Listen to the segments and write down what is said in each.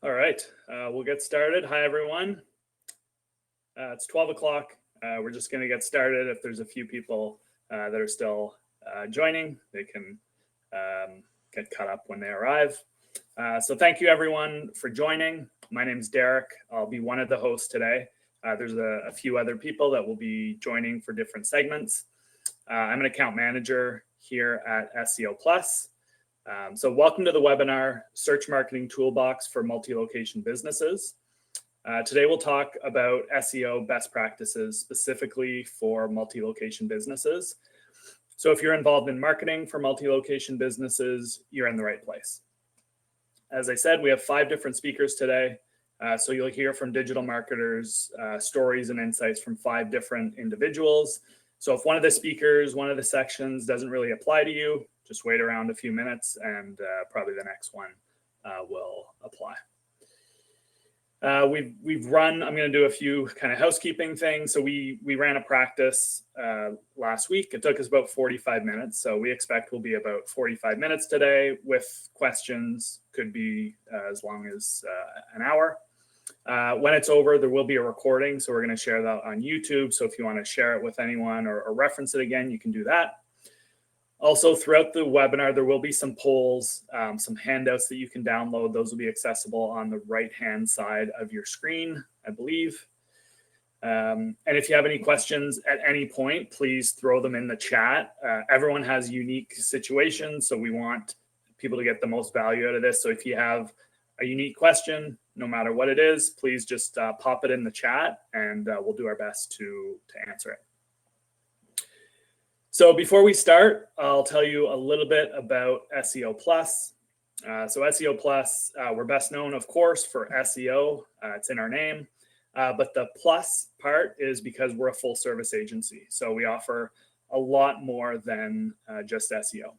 All right, we'll get started. Hi, everyone. It's 12 o'clock. We're just going to get started. If there's a few people that are still joining, they can get caught up when they arrive. So thank you, everyone, for joining. My name is Derek. I'll be one of the hosts today. There's a few other people that will be joining for different segments. I'm an account manager here at SEO Plus. So welcome to the webinar, Search Marketing Toolbox for Multi-Location Businesses. Today we'll talk about SEO best practices specifically for multi-location businesses. So if you're involved in marketing for multi-location businesses, you're in the right place. As I said, we have 5 different speakers today. So you'll hear from digital marketers, stories and insights from 5 different individuals. So if one of the speakers, one of the sections doesn't really apply to you, just wait around a few minutes and probably the next one will apply. We've run, I'm going to do a few kind of housekeeping things. So we ran a practice last week. It took us about 45 minutes. So we expect we'll be about 45 minutes today with questions, could be as long as an hour. When it's over, there will be a recording. So we're going to share that on YouTube. So if you want to share it with anyone or reference it again, you can do that. Also, throughout the webinar, there will be some polls, some handouts that you can download. Those will be accessible on the right-hand side of your screen, I believe. And if you have any questions at any point, please throw them in the chat. Everyone has unique situations, so we want people to get the most value out of this. So if you have a unique question, no matter what it is, please just pop it in the chat, and we'll do our best to answer it. So before we start, I'll tell you a little bit about SEO Plus. So SEO Plus, we're best known, of course, for SEO. It's in our name. But the plus part is because we're a full service agency. So we offer a lot more than just SEO.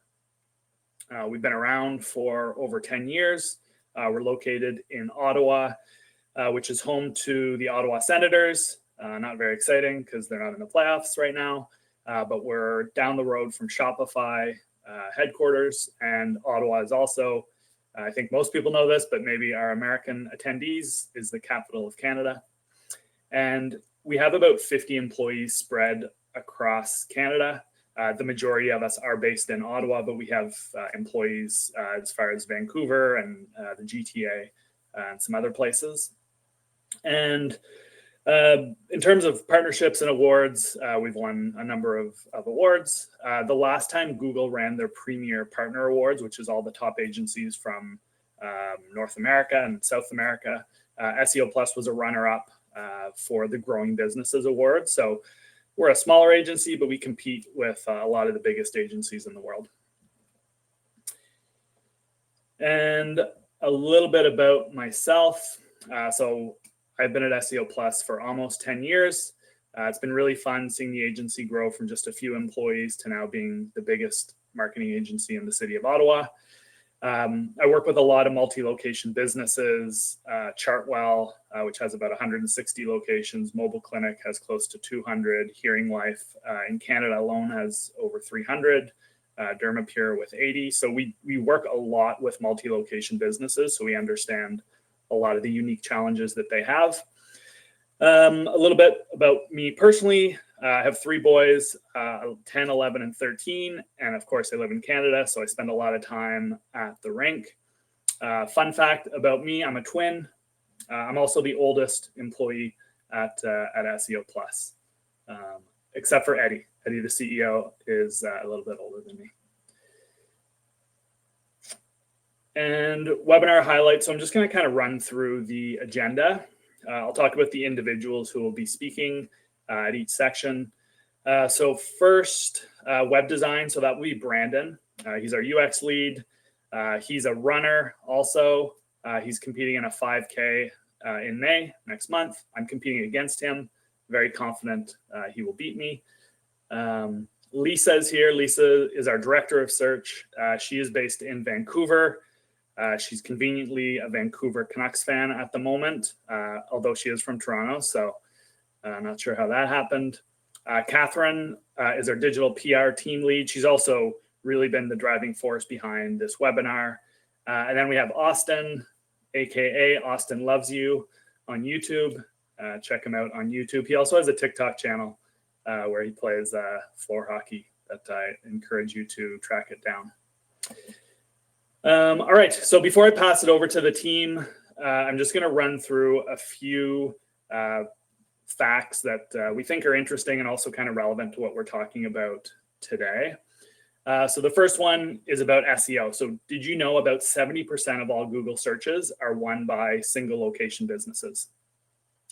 We've been around for over 10 years. We're located in Ottawa, which is home to the Ottawa Senators. Not very exciting because they're not in the playoffs right now. But we're down the road from Shopify headquarters, and Ottawa is also, I think most people know this, but maybe our American attendees, is the capital of Canada. And we have about 50 employees spread across Canada. The majority of us are based in Ottawa, but we have employees as far as Vancouver and the GTA and some other places. And in terms of partnerships and awards, we've won a number of awards. The last time Google ran their Premier Partner Awards, which is all the top agencies from North America and South America, SEO Plus was a runner-up for the Growing Businesses Award. So we're a smaller agency, but we compete with a lot of the biggest agencies in the world. And a little bit about myself. So I've been at SEO Plus for almost 10 years. It's been really fun seeing the agency grow from just a few employees to now being the biggest marketing agency in the city of Ottawa. I work with a lot of multi-location businesses. Chartwell, which has about 160 locations. Mobile Clinic has close to 200. Hearing Life in Canada alone has over 300. Dermapure with 80. So we work a lot with multi-location businesses, so we understand a lot of the unique challenges that they have. A little bit about me personally. I have 3 boys, 10, 11, and 13. And of course, I live in Canada, so I spend a lot of time at the rink. Fun fact about me, I'm a twin. I'm also the oldest employee at SEO Plus, except for Eddie. Eddie, the CEO, is a little bit older than me. And webinar highlights. So I'm just going to kind of run through the agenda. I'll talk about the individuals who will be speaking at each section. So first, web design. So that will be Brandon. He's our UX lead. He's a runner also. He's competing in a 5K in May next month. I'm competing against him. Very confident he will beat me. Lisa is here. Lisa is our director of search. She is based in Vancouver. She's conveniently a Vancouver Canucks fan at the moment, although she is from Toronto, so I'm not sure how that happened. Catherine is our digital PR team lead. She's also really been the driving force behind this webinar. And then we have Austin. aka Austin Loves You on YouTube. Check him out on YouTube. He also has a TikTok channel where he plays floor hockey that I encourage you to track it down. All right, so before I pass it over to the team, I'm just going to run through a few facts that we think are interesting and also kind of relevant to what we're talking about today. So the first one is about SEO. So did you know about 70% of all Google searches are won by single location businesses?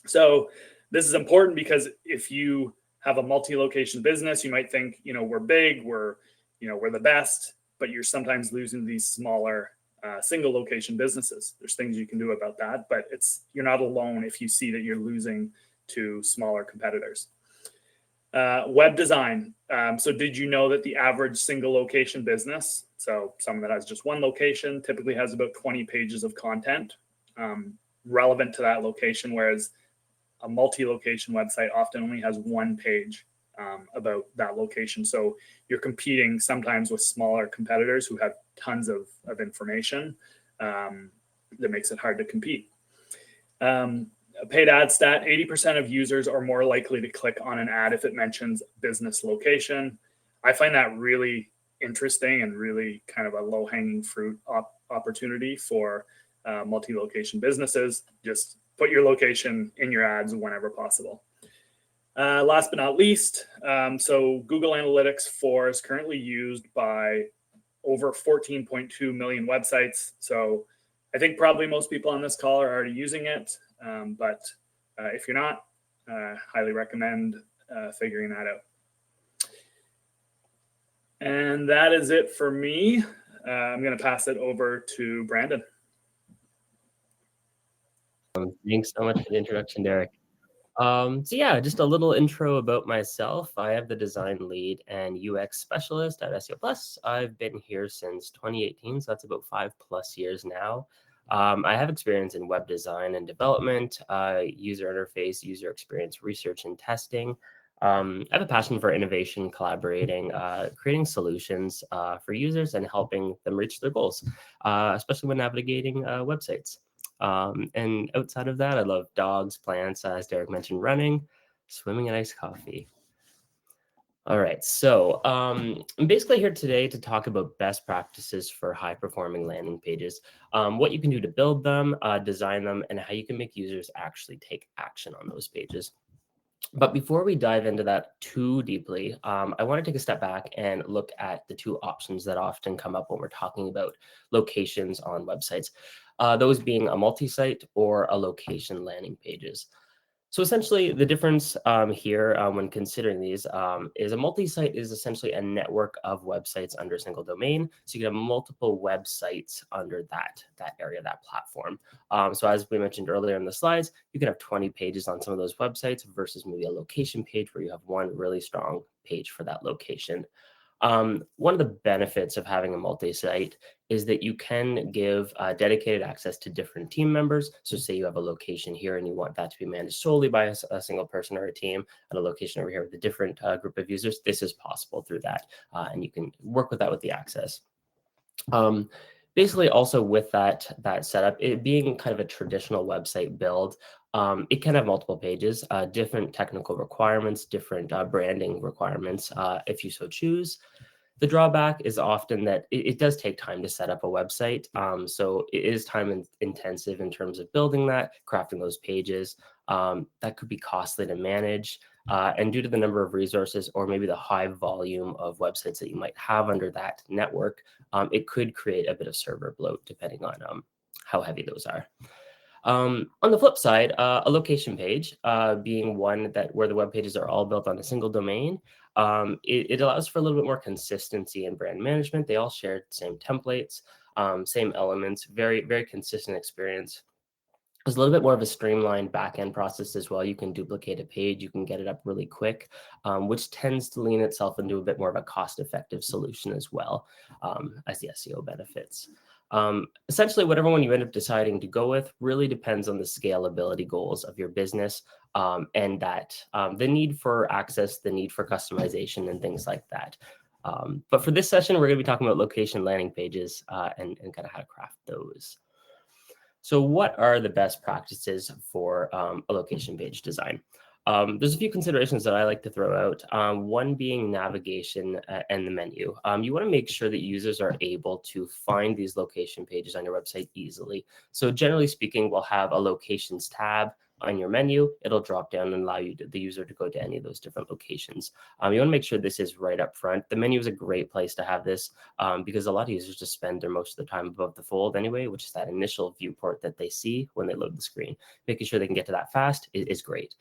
So this is important because if you have a multi-location business, you might think, we're big, we're the best, but you're sometimes losing these smaller single location businesses. There's things you can do about that, but you're not alone if you see that you're losing to smaller competitors. Web design. So did you know that the average single location business, so someone that has just one location, typically has about 20 pages of content relevant to that location, whereas a multi-location website often only has one page about that location. So you're competing sometimes with smaller competitors who have tons of information that makes it hard to compete. A paid ad stat, 80% of users are more likely to click on an ad if it mentions business location. I find that really interesting and really kind of a low-hanging fruit opportunity for multi-location businesses. Just put your location in your ads whenever possible. Last but not least, so Google Analytics 4 is currently used by over 14.2 million websites. So I think probably most people on this call are already using it. But if you're not, highly recommend figuring that out. And that is it for me. I'm going to pass it over to Brandon. Thanks so much for the introduction, Derek. So yeah, just a little intro about myself. I am the design lead and UX specialist at SEO Plus. I've been here since 2018, so that's about 5+ years now. I have experience in web design and development, user interface, user experience research and testing. I have a passion for innovation, collaborating, creating solutions for users and helping them reach their goals, especially when navigating websites. And outside of that, I love dogs, plants, as Derek mentioned, running, swimming, and iced coffee. All right, so I'm basically here today to talk about best practices for high-performing landing pages, what you can do to build them, design them, and how you can make users actually take action on those pages. But before we dive into that too deeply, I want to take a step back and look at the two options that often come up when we're talking about locations on websites, those being a multi-site or a location landing pages. So essentially, the difference here when considering these is a multi-site is essentially a network of websites under a single domain. So you can have multiple websites under that area, that platform. So as we mentioned earlier in the slides, you can have 20 pages on some of those websites versus maybe a location page where you have one really strong page for that location. One of the benefits of having a multi-site is that you can give dedicated access to different team members. So say you have a location here and you want that to be managed solely by a single person or a team, and a location over here with a different group of users. This is possible through that, and you can work with that with the access. Basically, also with that setup, it being kind of a traditional website build, it can have multiple pages, different technical requirements, different branding requirements, if you so choose. The drawback is often that it does take time to set up a website. So it is time intensive in terms of building that, crafting those pages. That could be costly to manage. And due to the number of resources or maybe the high volume of websites that you might have under that network, it could create a bit of server bloat depending on how heavy those are. On the flip side, a location page being one where the web pages are all built on a single domain, it allows for a little bit more consistency in brand management. They all share the same templates, same elements, very, very consistent experience. There's a little bit more of a streamlined back-end process as well. You can duplicate a page, you can get it up really quick, which tends to lean itself into a bit more of a cost-effective solution as well as the SEO benefits. Essentially, whatever one you end up deciding to go with really depends on the scalability goals of your business and the need for access, the need for customization, and things like that. But for this session, we're going to be talking about location landing pages and kind of how to craft those. So what are the best practices for a location page design? There's a few considerations that I like to throw out. One being navigation and the menu. You want to make sure that users are able to find these location pages on your website easily. So generally speaking, we'll have a locations tab on your menu. It'll drop down and allow the user to go to any of those different locations. You want to make sure this is right up front. The menu is a great place to have this because a lot of users just spend their most of the time above the fold anyway, which is that initial viewport that they see when they load the screen. Making sure they can get to that fast is great.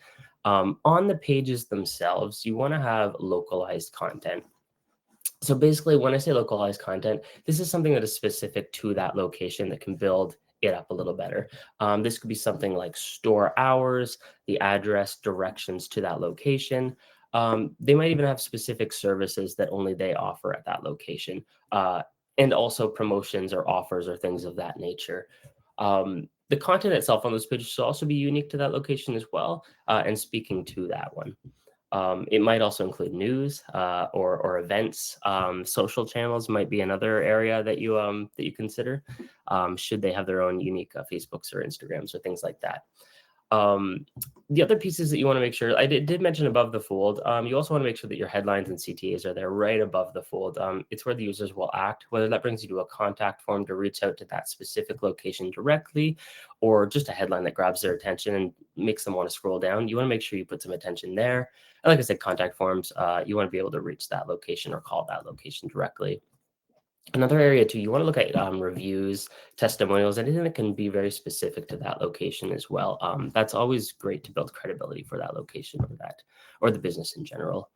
On the pages themselves, you want to have localized content. So basically, when I say localized content, this is something that is specific to that location that can build it up a little better. This could be something like store hours, the address, directions to that location. They might even have specific services that only they offer at that location, and also promotions or offers or things of that nature. The content itself on those pages should also be unique to that location as well, and speaking to that one. It might also include news or events. Social channels might be another area that you consider. Should they have their own unique Facebooks or Instagrams or things like that. The other pieces that you want to make sure, I did mention above the fold, you also want to make sure that your headlines and CTAs are there right above the fold. It's where the users will act, whether that brings you to a contact form to reach out to that specific location directly, or just a headline that grabs their attention and makes them want to scroll down. You want to make sure you put some attention there. And like I said, contact forms, you want to be able to reach that location or call that location directly. Another area too, you want to look at reviews, testimonials, anything that can be very specific to that location as well. That's always great to build credibility for that location or the business in general.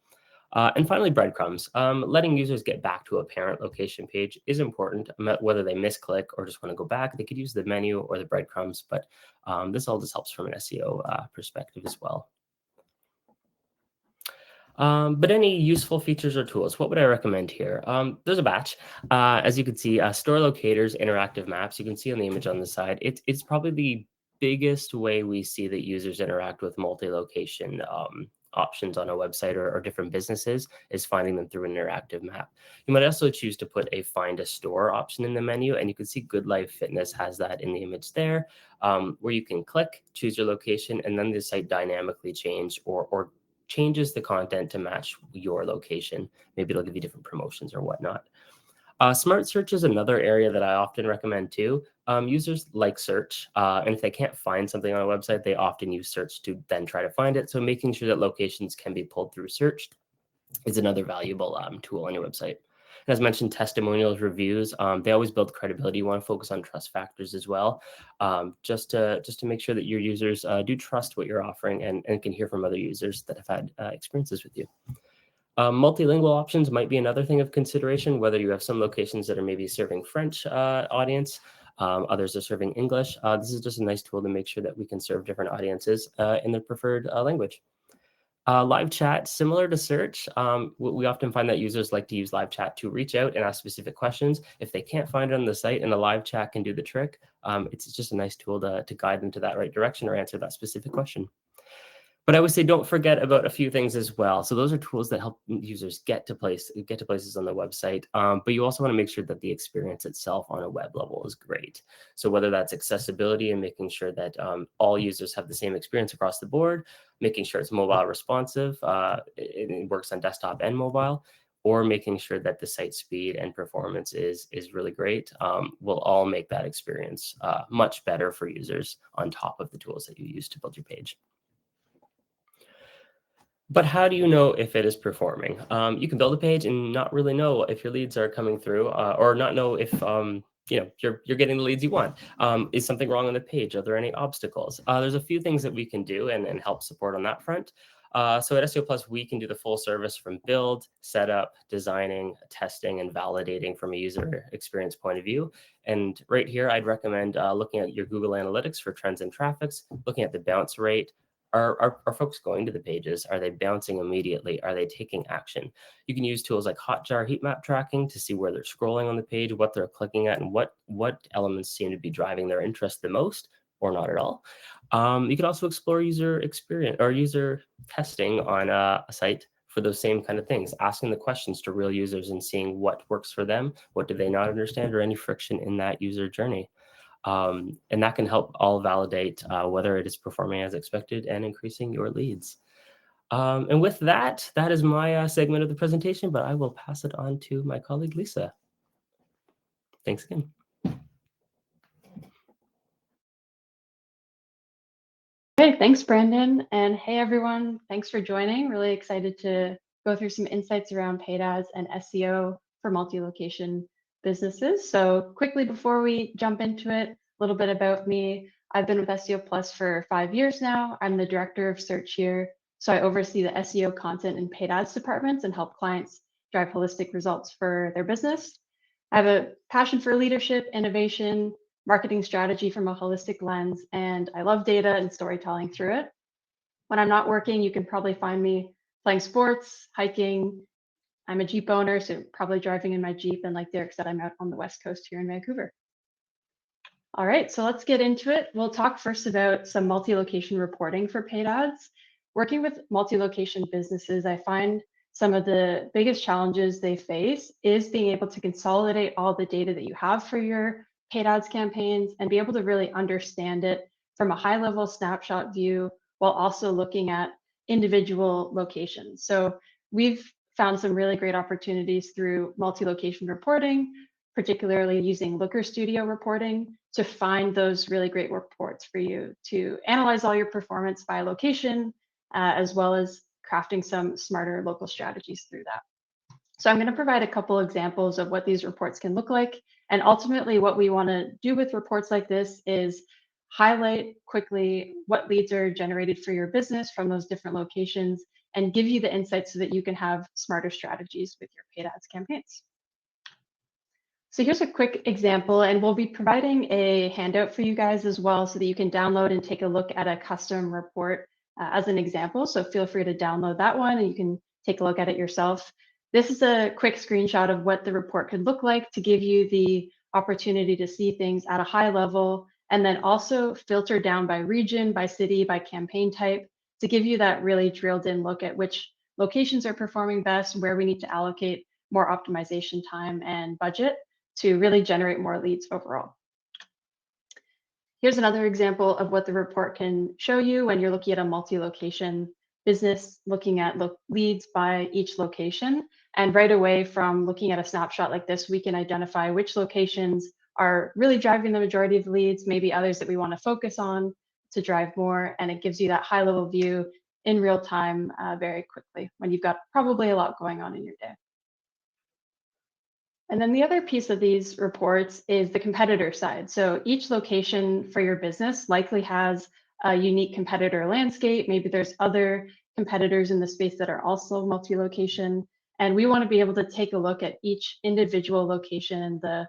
And finally, breadcrumbs. Letting users get back to a parent location page is important. Whether they misclick or just want to go back, they could use the menu or the breadcrumbs, but this all just helps from an SEO perspective as well. But any useful features or tools, what would I recommend here? There's a batch. As you can see, store locators, interactive maps, you can see on the image on the side, it's probably the biggest way we see that users interact with multi-location options on a website or different businesses is finding them through an interactive map. You might also choose to put a find a store option in the menu, and you can see Good Life Fitness has that in the image there, where you can click, choose your location, and then the site dynamically change or changes the content to match your location. Maybe it'll give you different promotions or whatnot. Smart search is another area that I often recommend too. Users like search, and if they can't find something on a website, they often use search to then try to find it. So making sure that locations can be pulled through search is another valuable tool on your website. And as mentioned, testimonials, reviews, they always build credibility. You want to focus on trust factors as well, just to make sure that your users do trust what you're offering and can hear from other users that have had experiences with you. Multilingual options might be another thing of consideration, whether you have some locations that are maybe serving French audience, others are serving English. This is just a nice tool to make sure that we can serve different audiences in their preferred language. Live chat, similar to search, we often find that users like to use live chat to reach out and ask specific questions. If they can't find it on the site and a live chat can do the trick, it's just a nice tool to guide them to that right direction or answer that specific question. But I would say don't forget about a few things as well. So those are tools that help users get to places on the website. But you also want to make sure that the experience itself on a web level is great. So whether that's accessibility and making sure that all users have the same experience across the board, making sure it's mobile responsive, it works on desktop and mobile, or making sure that the site speed and performance is really great, will all make that experience much better for users on top of the tools that you use to build your page. But how do you know if it is performing? You can build a page and not really know if your leads are coming through, or not know if you're getting the leads you want. Is something wrong on the page? Are there any obstacles? There's a few things that we can do and help support on that front. So at SEO Plus, we can do the full service from build, setup, designing, testing, and validating from a user experience point of view. And right here, I'd recommend looking at your Google Analytics for trends and traffics, looking at the bounce rate. Are folks going to the pages? Are they bouncing immediately? Are they taking action? You can use tools like Hotjar heat map tracking to see where they're scrolling on the page, what they're clicking at, and what elements seem to be driving their interest the most, or not at all. You can also explore user experience or user testing on a site for those same kind of things, asking the questions to real users and seeing what works for them, what do they not understand, or any friction in that user journey. And that can help all validate whether it is performing as expected and increasing your leads. And with that, that is my segment of the presentation, but I will pass it on to my colleague, Lisa. Thanks again. Hey, thanks, Brandon. And hey, everyone, thanks for joining. Really excited to go through some insights around paid ads and SEO for multi-location businesses. So quickly, before we jump into it, a little bit about me. I've been with SEO Plus for 5 years now. I'm the director of search here. So I oversee the SEO content and paid ads departments and help clients drive holistic results for their business. I have a passion for leadership, innovation, marketing strategy from a holistic lens, and I love data and storytelling through it. When I'm not working, you can probably find me playing sports, hiking. I'm a Jeep owner, so probably driving in my Jeep. And like Derek said, I'm out on the West Coast here in Vancouver. All right, so let's get into it. We'll talk first about some multi-location reporting for paid ads. Working with multi-location businesses, I find some of the biggest challenges they face is being able to consolidate all the data that you have for your paid ads campaigns and be able to really understand it from a high-level snapshot view while also looking at individual locations. So we've found some really great opportunities through multi-location reporting, particularly using Looker Studio reporting to find those really great reports for you to analyze all your performance by location, as well as crafting some smarter local strategies through that. So I'm going to provide a couple examples of what these reports can look like. And ultimately, what we want to do with reports like this is highlight quickly what leads are generated for your business from those different locations and give you the insights so that you can have smarter strategies with your paid ads campaigns. So here's a quick example, and we'll be providing a handout for you guys as well so that you can download and take a look at a custom report as an example. So feel free to download that one and you can take a look at it yourself. This is a quick screenshot of what the report could look like to give you the opportunity to see things at a high level and then also filter down by region, by city, by campaign type to give you that really drilled in look at which locations are performing best, where we need to allocate more optimization time and budget to really generate more leads overall. Here's another example of what the report can show you when you're looking at a multi-location business, looking at leads by each location. And right away from looking at a snapshot like this, we can identify which locations are really driving the majority of the leads, maybe others that we want to focus on to drive more. And it gives you that high level view in real time very quickly when you've got probably a lot going on in your day. And then the other piece of these reports is the competitor side. So each location for your business likely has a unique competitor landscape. Maybe there's other competitors in the space that are also multi-location. And we want to be able to take a look at each individual location and the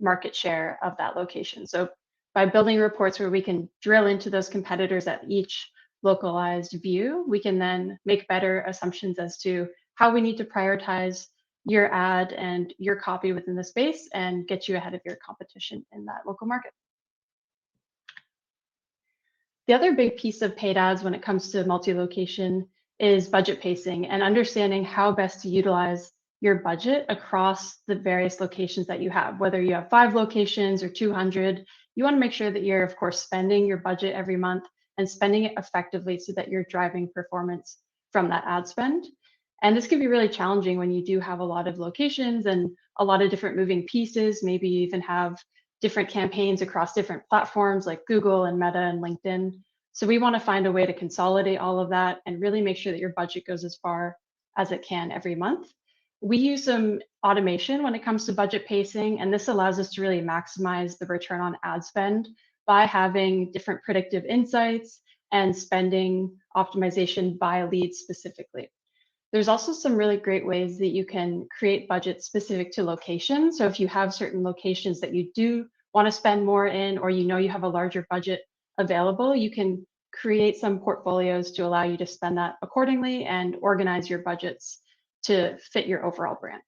market share of that location. So by building reports where we can drill into those competitors at each localized view, we can then make better assumptions as to how we need to prioritize your ad and your copy within the space and get you ahead of your competition in that local market. The other big piece of paid ads when it comes to multi-location is budget pacing and understanding how best to utilize your budget across the various locations that you have. Whether you have 5 locations or 200, you want to make sure that you're, of course, spending your budget every month and spending it effectively so that you're driving performance from that ad spend. And this can be really challenging when you do have a lot of locations and a lot of different moving pieces. Maybe you even have different campaigns across different platforms like Google and Meta and LinkedIn. So we want to find a way to consolidate all of that and really make sure that your budget goes as far as it can every month. We use some automation when it comes to budget pacing, and this allows us to really maximize the return on ad spend by having different predictive insights and spending optimization by lead specifically. There's also some really great ways that you can create budgets specific to location. So if you have certain locations that you do want to spend more in, or you know you have a larger budget available, you can create some portfolios to allow you to spend that accordingly and organize your budgets to fit your overall brand.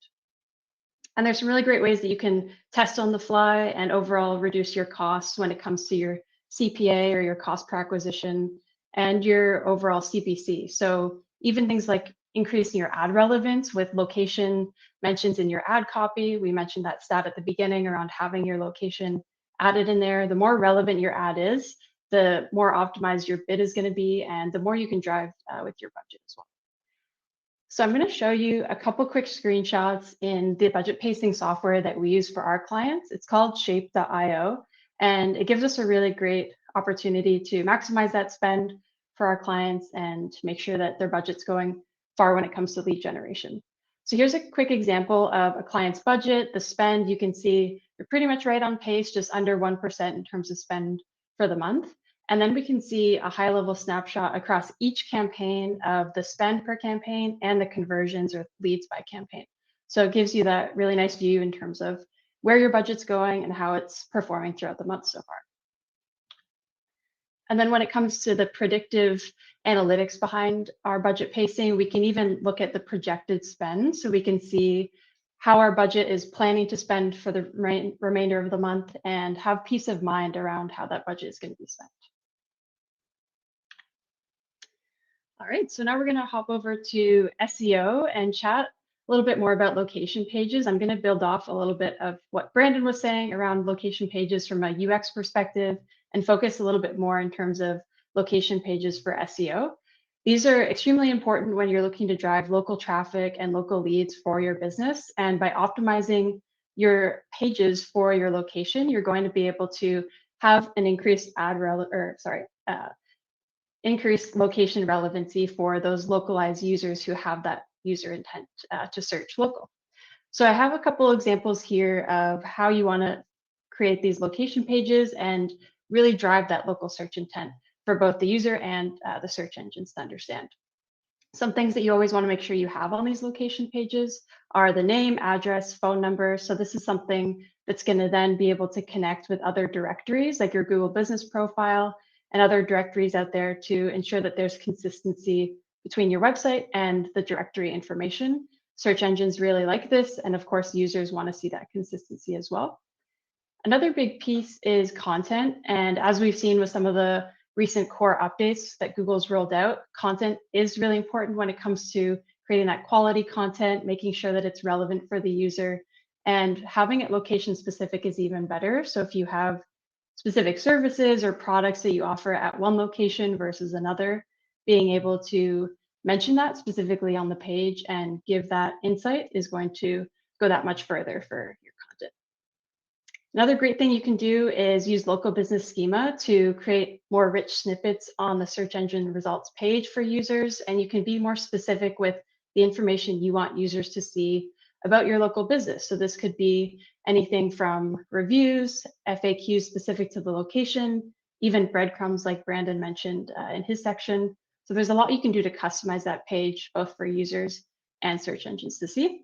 And there's some really great ways that you can test on the fly and overall reduce your costs when it comes to your CPA or your cost per acquisition and your overall CPC. So even things like increasing your ad relevance with location mentions in your ad copy. We mentioned that stat at the beginning around having your location added in there. The more relevant your ad is, the more optimized your bid is going to be, and the more you can drive with your budget as well. So I'm going to show you a couple quick screenshots in the budget pacing software that we use for our clients. It's called shape.io, and it gives us a really great opportunity to maximize that spend for our clients and make sure that their budget's going far when it comes to lead generation. So here's a quick example of a client's budget. The spend, you can see you're pretty much right on pace, just under 1% in terms of spend for the month. And then we can see a high-level snapshot across each campaign of the spend per campaign and the conversions or leads by campaign. So it gives you that really nice view in terms of where your budget's going and how it's performing throughout the month so far. And then when it comes to the predictive analytics behind our budget pacing, we can even look at the projected spend. So we can see how our budget is planning to spend for the remainder of the month and have peace of mind around how that budget is going to be spent. All right, so now we're going to hop over to SEO and chat a little bit more about location pages. I'm going to build off a little bit of what Brandon was saying around location pages from a UX perspective and focus a little bit more in terms of location pages for SEO. These are extremely important when you're looking to drive local traffic and local leads for your business. And by optimizing your pages for your location, you're going to be able to have an increased increased location relevancy for those localized users who have that user intent to search local. So I have a couple examples here of how you want to create these location pages and really drive that local search intent for both the user and the search engines to understand. Some things that you always want to make sure you have on these location pages are the name, address, phone number. So this is something that's going to then be able to connect with other directories like your Google Business Profile and other directories out there to ensure that there's consistency between your website and the directory information. Search engines really like this, and of course, users want to see that consistency as well. Another big piece is content, and as we've seen with some of the recent core updates that Google's rolled out, content is really important when it comes to creating that quality content, making sure that it's relevant for the user, and having it location specific is even better. So if you have specific services or products that you offer at one location versus another, being able to mention that specifically on the page and give that insight is going to go that much further for your content. Another great thing you can do is use local business schema to create more rich snippets on the search engine results page for users, and you can be more specific with the information you want users to see about your local business. So this could be anything from reviews, FAQs specific to the location, even breadcrumbs like Brandon mentioned in his section. So there's a lot you can do to customize that page, both for users and search engines to see.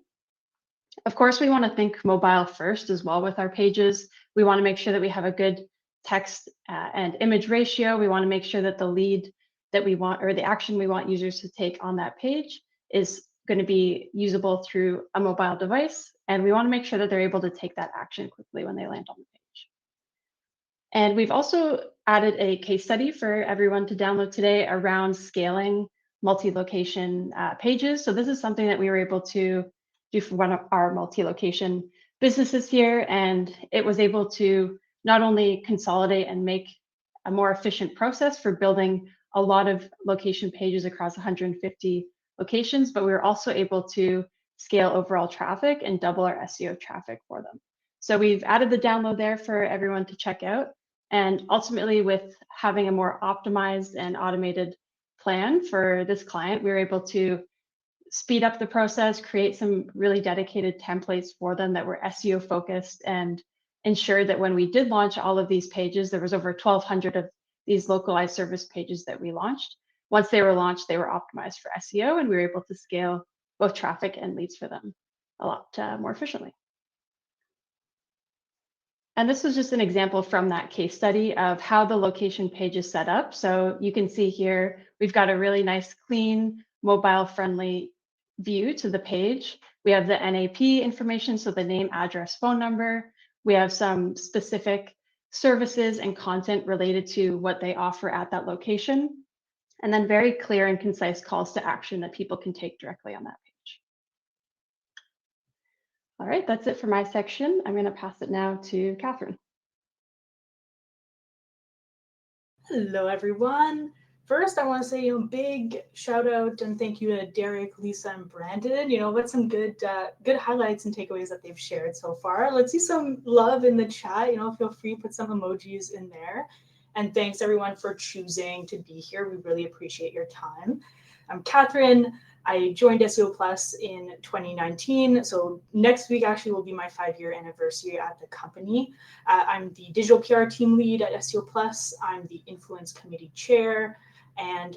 Of course, we want to think mobile first as well with our pages. We want to make sure that we have a good text and image ratio. We want to make sure that the lead that we want or the action we want users to take on that page is going to be usable through a mobile device. And we want to make sure that they're able to take that action quickly when they land on the page. And we've also added a case study for everyone to download today around scaling multi-location pages. So this is something that we were able to do for one of our multi-location businesses here. And it was able to not only consolidate and make a more efficient process for building a lot of location pages across 150 locations, but we were also able to scale overall traffic and double our SEO traffic for them. So we've added the download there for everyone to check out. And ultimately, with having a more optimized and automated plan for this client, we were able to speed up the process, create some really dedicated templates for them that were SEO focused, and ensure that when we did launch all of these pages, there was over 1,200 of these localized service pages that we launched. Once they were launched, they were optimized for SEO, and we were able to scale both traffic and leads for them a lot more efficiently. And this was just an example from that case study of how the location page is set up. So you can see here, we've got a really nice, clean, mobile-friendly view to the page. We have the NAP information, so the name, address, phone number. We have some specific services and content related to what they offer at that location. And then very clear and concise calls to action that people can take directly on that page. All right, that's it for my section. I'm going to pass it now to Catherine. Hello, everyone. First, I want to say, big shout out and thank you to Derek, Lisa, and Brandon. What's some good highlights and takeaways that they've shared so far. Let's see some love in the chat. Feel free to put some emojis in there. And thanks everyone for choosing to be here. We really appreciate your time. I'm Catherine. I joined SEO Plus in 2019. So next week actually will be my 5-year anniversary at the company. I'm the digital PR team lead at SEO Plus. I'm the influence committee chair and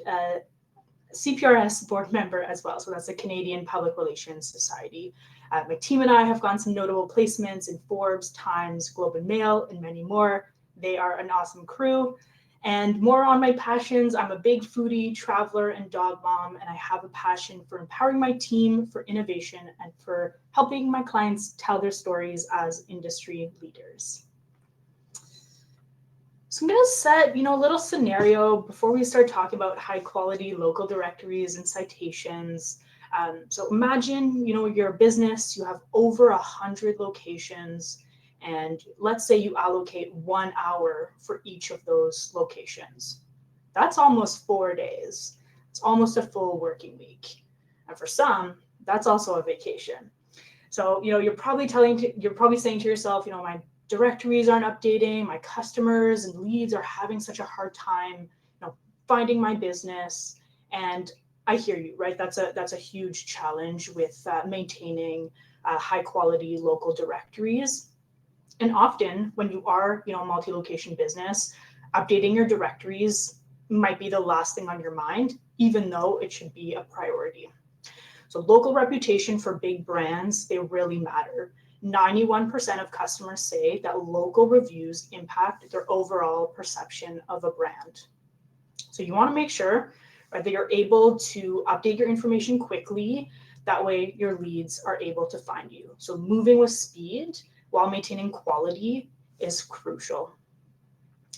CPRS board member as well. So that's the Canadian Public Relations Society. My team and I have gotten some notable placements in Forbes, Times, Globe and Mail, and many more. They are an awesome crew. And more on my passions, I'm a big foodie, traveler, and dog mom, and I have a passion for empowering my team, for innovation, and for helping my clients tell their stories as industry leaders. So I'm going to set, a little scenario before we start talking about high quality local directories and citations. So imagine, you're a business, you have over 100 locations, and let's say you allocate 1 hour for each of those locations. That's almost 4 days. It's almost a full working week. And for some, that's also a vacation. So, you're probably saying to yourself, my directories aren't updating, my customers and leads are having such a hard time, finding my business. And I hear you, right? That's a huge challenge with maintaining high quality local directories. And often when you are, a multi-location business, updating your directories might be the last thing on your mind, even though it should be a priority. So local reputation for big brands, they really matter. 91% of customers say that local reviews impact their overall perception of a brand. So you want to make sure, right, that you're able to update your information quickly. That way your leads are able to find you. So moving with speed while maintaining quality is crucial.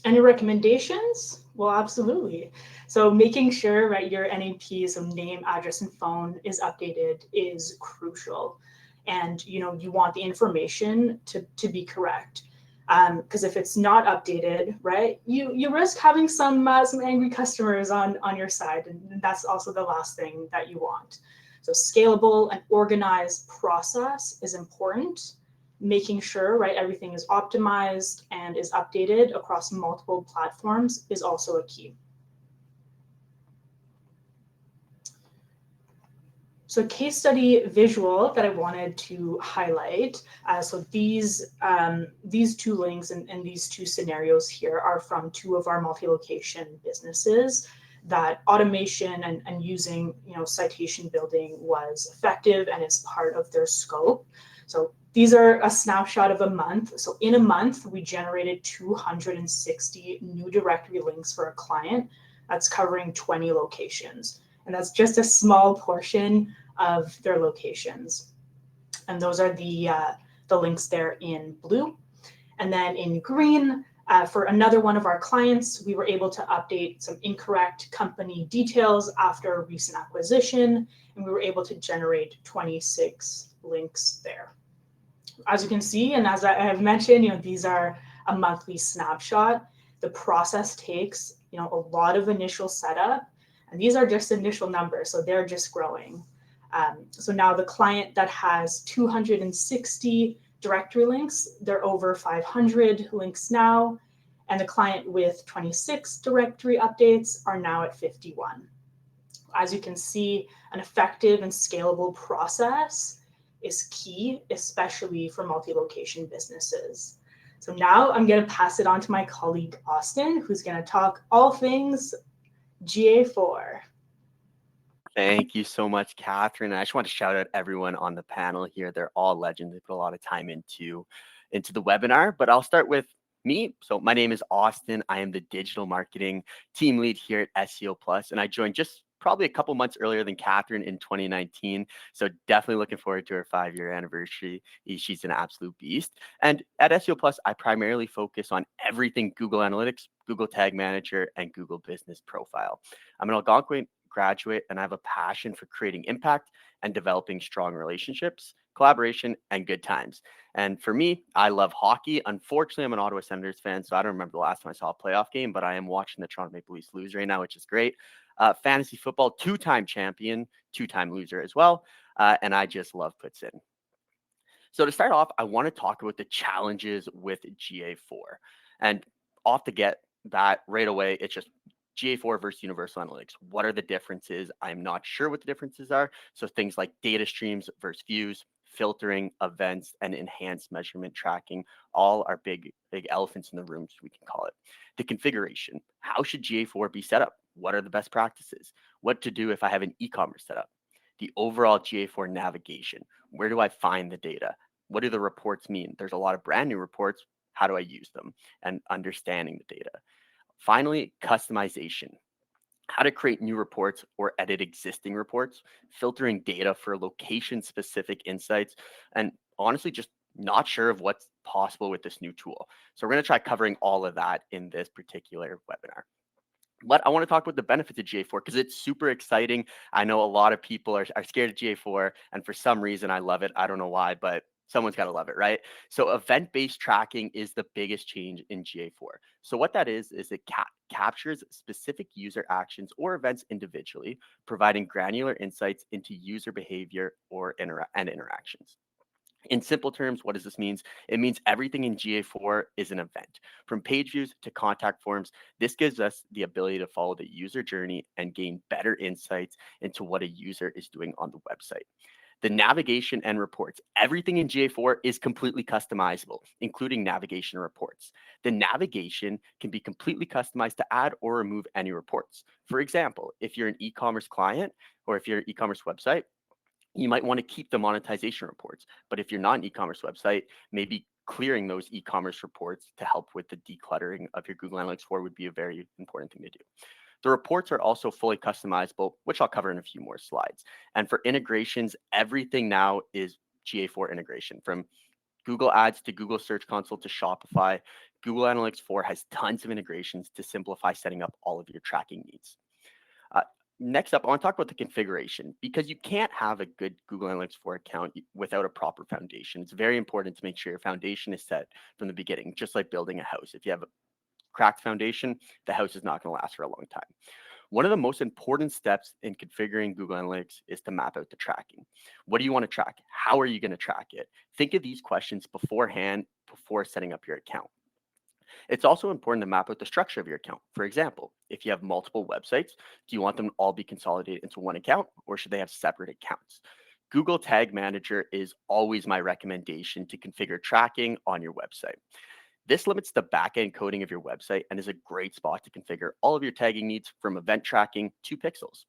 Any recommendations? Well, absolutely. So making sure, right, your NAP, so name, address, and phone is updated is crucial. And, you want the information to be correct. Because if it's not updated, right, you risk having some angry customers on your side. And that's also the last thing that you want. So scalable and organized process is important. Making sure, right, everything is optimized and is updated across multiple platforms is also a key. So case study visual that I wanted to highlight. So these two links and these two scenarios here are from two of our multi-location businesses that automation and using, citation building was effective and is part of their scope. So these are a snapshot of a month. So in a month, we generated 260 new directory links for a client. That's covering 20 locations. And that's just a small portion of their locations. And those are the links there in blue. And then in green, for another one of our clients, we were able to update some incorrect company details after a recent acquisition, and we were able to generate 26 links there. As you can see, and as I have mentioned, these are a monthly snapshot. The process takes, a lot of initial setup, and these are just initial numbers, so they're just growing. So now the client that has 260 directory links, they're over 500 links now, and the client with 26 directory updates are now at 51. As you can see, an effective and scalable process is key, especially for multi-location businesses. So now I'm going to pass it on to my colleague, Austin, who's going to talk all things GA4. Thank you so much, Catherine. I just want to shout out everyone on the panel here. They're all legends. They put a lot of time into the webinar, but I'll start with me. So my name is Austin. I am the digital marketing team lead here at SEO Plus, and I joined just probably a couple months earlier than Catherine in 2019. So definitely looking forward to her 5-year anniversary. She's an absolute beast. And at SEO Plus, I primarily focus on everything Google Analytics, Google Tag Manager, and Google Business Profile. I'm an Algonquin graduate, and I have a passion for creating impact and developing strong relationships, collaboration, and good times. And for me, I love hockey. Unfortunately, I'm an Ottawa Senators fan, so I don't remember the last time I saw a playoff game, but I am watching the Toronto Maple Leafs lose right now, which is great. Fantasy football, two-time champion, two-time loser as well. And I just love puts in. So to start off, I want to talk about the challenges with GA4. And off to get that right away, it's just GA4 versus Universal Analytics. What are the differences? I'm not sure what the differences are. So things like data streams versus views, filtering, events, and enhanced measurement tracking, all are big elephants in the room, so we can call it. The configuration. How should GA4 be set up? What are the best practices? What to do if I have an e-commerce setup? The overall GA4 navigation. Where do I find the data? What do the reports mean? There's a lot of brand new reports. How do I use them? And understanding the data. Finally, customization. How to create new reports or edit existing reports, filtering data for location-specific insights, and honestly, just not sure of what's possible with this new tool. So we're going to try covering all of that in this particular webinar. But I want to talk about the benefits of GA4 because it's super exciting. I know a lot of people are scared of GA4, and for some reason, I love it. I don't know why, but someone's got to love it, right? So event-based tracking is the biggest change in GA4. So what that is it captures specific user actions or events individually, providing granular insights into user behavior or interactions. In simple terms, what does this mean? It means everything in GA4 is an event. From page views to contact forms, this gives us the ability to follow the user journey and gain better insights into what a user is doing on the website. The navigation and reports, everything in GA4 is completely customizable, including navigation reports. The navigation can be completely customized to add or remove any reports. For example, if you're an e-commerce client or if you're an e-commerce website, you might want to keep the monetization reports. But if you're not an e-commerce website, maybe clearing those e-commerce reports to help with the decluttering of your Google Analytics 4 would be a very important thing to do. The reports are also fully customizable, which I'll cover in a few more slides. And for integrations, everything now is GA4 integration. From Google Ads to Google Search Console to Shopify, Google Analytics 4 has tons of integrations to simplify setting up all of your tracking needs. Next up, I want to talk about the configuration because you can't have a good Google Analytics 4 account without a proper foundation. It's very important to make sure your foundation is set from the beginning, just like building a house. If you have a cracked foundation, the house is not going to last for a long time. One of the most important steps in configuring Google Analytics is to map out the tracking. What do you want to track? How are you going to track it? Think of these questions beforehand before setting up your account. It's also important to map out the structure of your account. For example, if you have multiple websites, do you want them to all be consolidated into one account or should they have separate accounts? Google Tag Manager is always my recommendation to configure tracking on your website. This limits the backend coding of your website and is a great spot to configure all of your tagging needs from event tracking to pixels.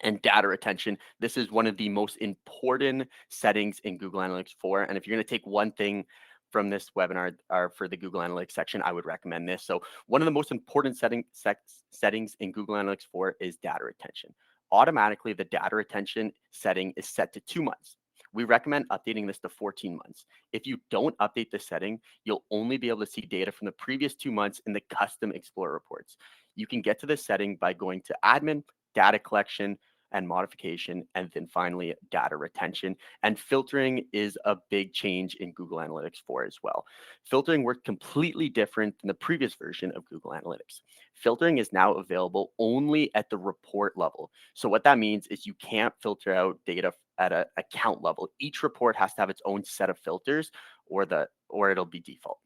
And data retention, this is one of the most important settings in Google Analytics 4. And if you're going to take one thing from this webinar or for the Google Analytics section, I would recommend this. So one of the most important settings in Google Analytics 4 is data retention. Automatically, the data retention setting is set to 2 months. We recommend updating this to 14 months. If you don't update this setting, you'll only be able to see data from the previous 2 months in the custom Explorer reports. You can get to this setting by going to Admin, Data Collection, and Modification, and then finally data retention. And filtering is a big change in Google Analytics 4 as well. Filtering worked completely different than the previous version of Google Analytics. Filtering is now available only at the report level. So what that means is you can't filter out data at an account level. Each report has to have its own set of filters or it'll be default.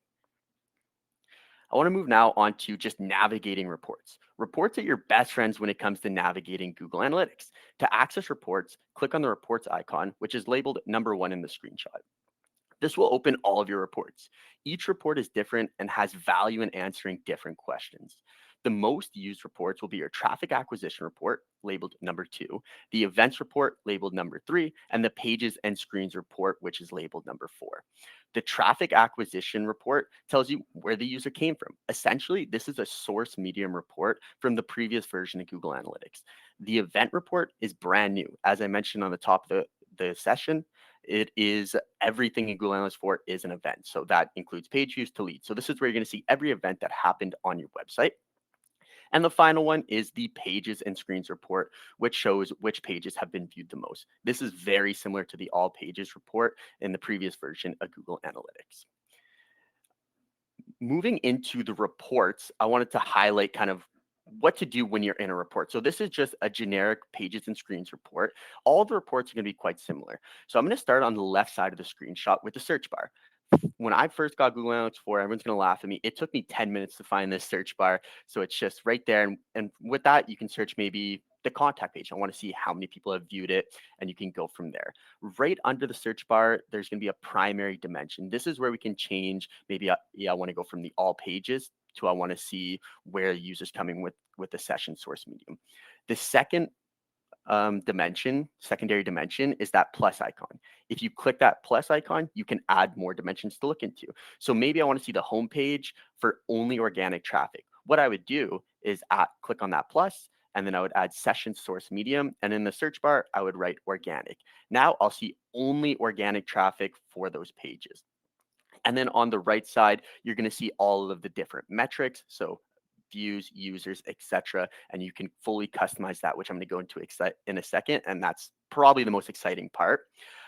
I want to move now on to just navigating reports. Reports are your best friends when it comes to navigating Google Analytics. To access reports, click on the reports icon, which is labeled number 1 in the screenshot. This will open all of your reports. Each report is different and has value in answering different questions. The most used reports will be your traffic acquisition report, labeled number 2, the events report, labeled number 3, and the pages and screens report, which is labeled number 4. The traffic acquisition report tells you where the user came from. Essentially, this is a source medium report from the previous version of Google Analytics. The event report is brand new. As I mentioned on the top of the session, it is everything in Google Analytics 4 is an event. So that includes page views to leads. So this is where you're going to see every event that happened on your website. And the final one is the pages and screens report, which shows which pages have been viewed the most. This is very similar to the all pages report in the previous version of Google Analytics. Moving into the reports, I wanted to highlight kind of what to do when you're in a report. So this is just a generic pages and screens report. All the reports are going to be quite similar. So I'm going to start on the left side of the screenshot with the search bar. When I first got Google Analytics 4, everyone's going to laugh at me. It took me 10 minutes to find this search bar. So it's just right there. And with that, you can search maybe the contact page. I want to see how many people have viewed it, and you can go from there. Right under the search bar, there's going to be a primary dimension. This is where we can change. Maybe I want to go from the all pages to I want to see where the user's coming with the session source medium. The second secondary dimension, is that plus icon. If you click that plus icon, you can add more dimensions to look into. So maybe I want to see the home page for only organic traffic. What I would do is click on that plus, and then I would add session source medium. And in the search bar, I would write organic. Now I'll see only organic traffic for those pages. And then on the right side, you're going to see all of the different metrics. So views, users, etc. And you can fully customize that, which I'm going to go into in a second. And that's probably the most exciting part.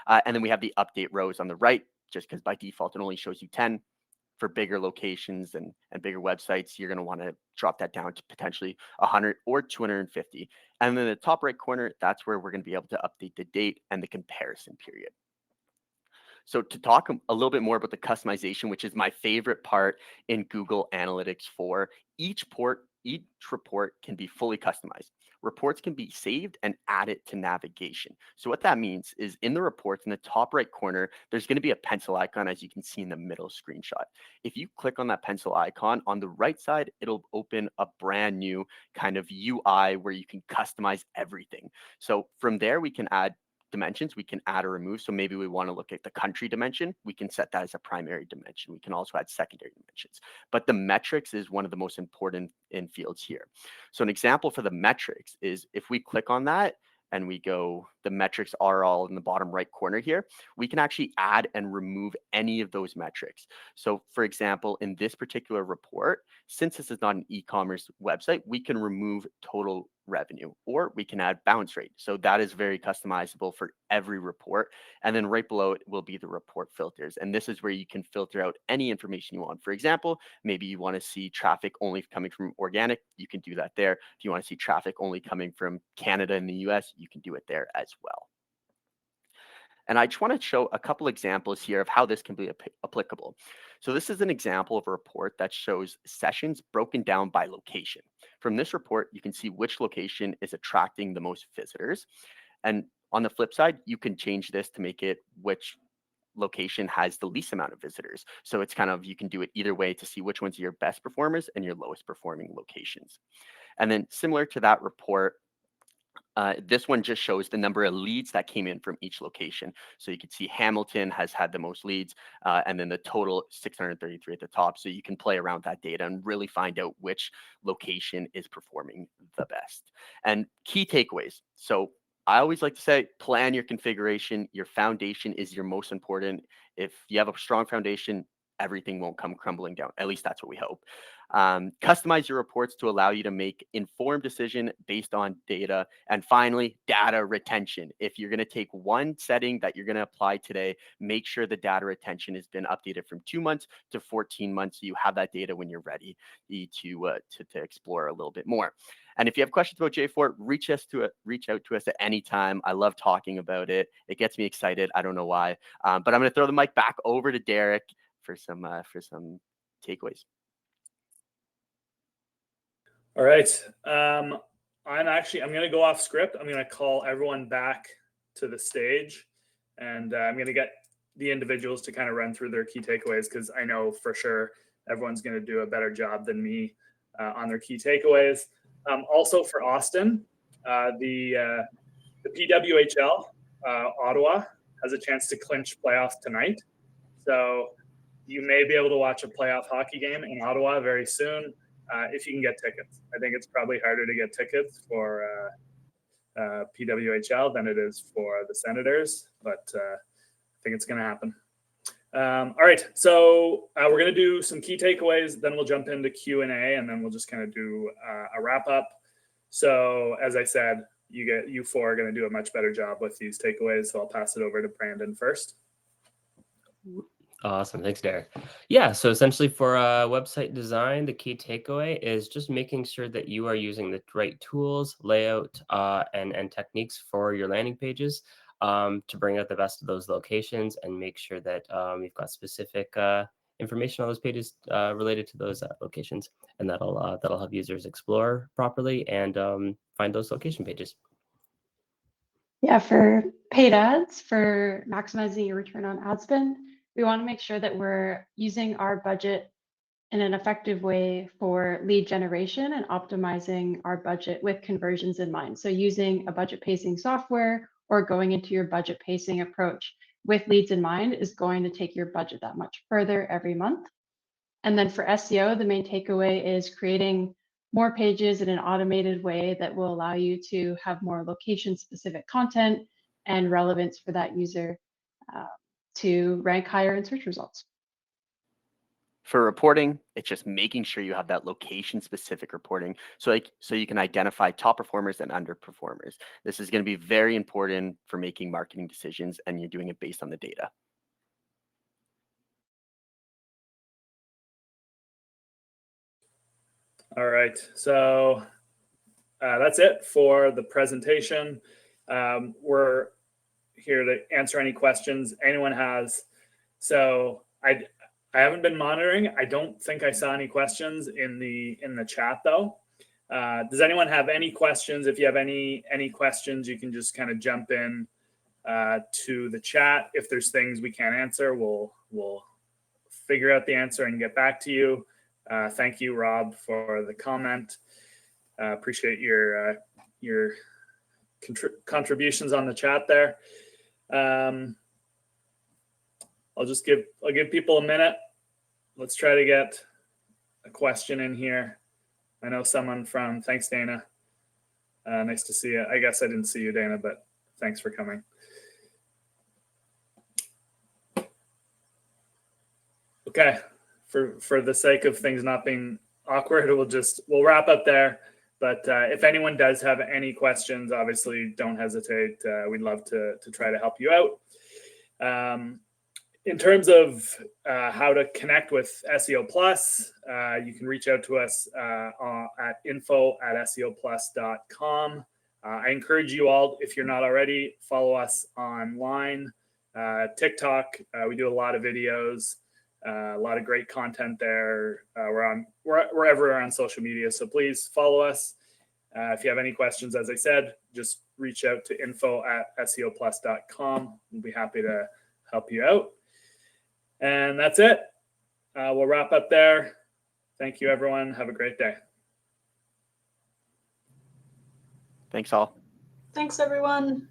And then we have the update rows on the right, just because by default, it only shows you 10. For bigger locations and bigger websites, you're going to want to drop that down to potentially 100 or 250. And then the top right corner, that's where we're going to be able to update the date and the comparison period. So to talk a little bit more about the customization, which is my favorite part in Google Analytics 4, each report can be fully customized. Reports can be saved and added to navigation. So what that means is in the reports in the top right corner, there's going to be a pencil icon, as you can see in the middle screenshot. If you click on that pencil icon on the right side, it'll open a brand new kind of UI where you can customize everything. So from there, we can add dimensions we can add or remove. So maybe we want to look at the country dimension. We can set that as a primary dimension. We can also add secondary dimensions. But the metrics is one of the most important in fields here. So an example for the metrics is if we click on that and we go, the metrics are all in the bottom right corner here, we can actually add and remove any of those metrics. So for example, in this particular report, since this is not an e-commerce website, we can remove total revenue, or we can add bounce rate. So that is very customizable for every report. And then right below it will be the report filters. And this is where you can filter out any information you want. For example, maybe you want to see traffic only coming from organic, you can do that there. If you want to see traffic only coming from Canada and the US, you can do it there as well. And I just want to show a couple examples here of how this can be applicable. So this is an example of a report that shows sessions broken down by location. From this report, you can see which location is attracting the most visitors. And on the flip side, you can change this to make it which location has the least amount of visitors. So it's kind of, you can do it either way to see which ones are your best performers and your lowest performing locations. And then similar to that report, this one just shows the number of leads that came in from each location. So you can see Hamilton has had the most leads, and then the total 633 at the top. So you can play around that data and really find out which location is performing the best. And key takeaways. So I always like to say, plan your configuration. Your foundation is your most important. If you have a strong foundation, everything won't come crumbling down. At least that's what we hope. Customize your reports to allow you to make informed decision based on data. And finally, data retention. If you're going to take one setting that you're going to apply today, make sure the data retention has been updated from 2 months to 14 months. So you have that data when you're ready to explore a little bit more. And if you have questions about J4, reach out to us at any time. I love talking about it. It gets me excited. I don't know why. But I'm going to throw the mic back over to Derek for some takeaways. All right. I'm going to go off script. I'm going to call everyone back to the stage, and I'm going to get the individuals to kind of run through their key takeaways, because I know for sure everyone's going to do a better job than me on their key takeaways. Also for Austin, the PWHL Ottawa has a chance to clinch playoffs tonight. So you may be able to watch a playoff hockey game in Ottawa very soon if you can get tickets. I think it's probably harder to get tickets for PWHL than it is for the Senators, but I think it's going to happen. All right, so we're going to do some key takeaways, then we'll jump into Q&A, and then we'll just kind of do a wrap up. So as I said, you four are going to do a much better job with these takeaways. So I'll pass it over to Brandon first. Awesome. Thanks, Derek. Yeah, so essentially for website design, the key takeaway is just making sure that you are using the right tools, layout, and techniques for your landing pages to bring out the best of those locations and make sure that you've got specific information on those pages related to those locations. And that'll help users explore properly and find those location pages. Yeah, for paid ads, for maximizing your return on ad spend, we want to make sure that we're using our budget in an effective way for lead generation and optimizing our budget with conversions in mind. So using a budget pacing software or going into your budget pacing approach with leads in mind is going to take your budget that much further every month. And then for SEO, the main takeaway is creating more pages in an automated way that will allow you to have more location-specific content and relevance for that user to rank higher in search results. For reporting, it's just making sure you have that location-specific reporting, so you can identify top performers and underperformers. This is going to be very important for making marketing decisions, and you're doing it based on the data. All right, so that's it for the presentation. We're here to answer any questions anyone has. So I haven't been monitoring. I don't think I saw any questions in the chat though. Does anyone have any questions? If you have any questions, you can just kind of jump in to the chat. If there's things we can't answer, we'll figure out the answer and get back to you. Thank you, Rob, for the comment. Appreciate your contributions on the chat there. I'll give people a minute. Let's try to get a question in here. I know someone from, thanks, Dana. Nice to see you. I guess I didn't see you, Dana, but thanks for coming. Okay, for the sake of things not being awkward, we'll wrap up there. But if anyone does have any questions, obviously don't hesitate. We'd love to try to help you out. In terms of how to connect with SEO Plus, you can reach out to us at info@seoplus.com. I encourage you all, if you're not already, follow us online. TikTok, we do a lot of videos, a lot of great content there. We're everywhere on social media, so please follow us. If you have any questions, as I said, just reach out to info@seoplus.com. We'll be happy to help you out. And that's it. We'll wrap up there. Thank you, everyone. Have a great day. Thanks all. Thanks, everyone.